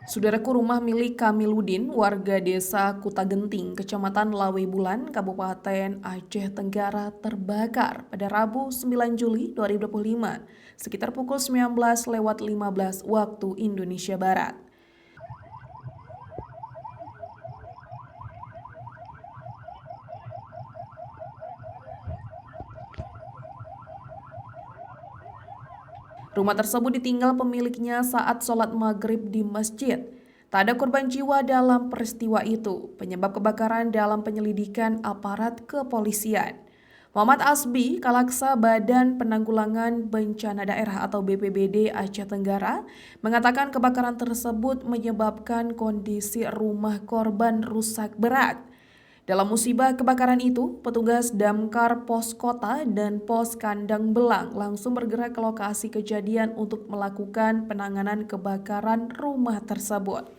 Saudaraku, rumah milik Kamiludin, warga desa Kutagenting, Kecamatan Lawe Bulan, Kabupaten Aceh Tenggara terbakar pada Rabu 9 Juli 2025 sekitar pukul 19:15 waktu Indonesia Barat. Rumah tersebut ditinggal pemiliknya saat sholat maghrib di masjid. Tak ada korban jiwa dalam peristiwa itu. Penyebab kebakaran dalam penyelidikan aparat kepolisian. Muhammad Asbi, Kalaksa Badan Penanggulangan Bencana Daerah atau BPBD Aceh Tenggara, mengatakan kebakaran tersebut menyebabkan kondisi rumah korban rusak berat. Dalam musibah kebakaran itu, petugas Damkar Pos Kota dan Pos Kandang Belang langsung bergerak ke lokasi kejadian untuk melakukan penanganan kebakaran rumah tersebut.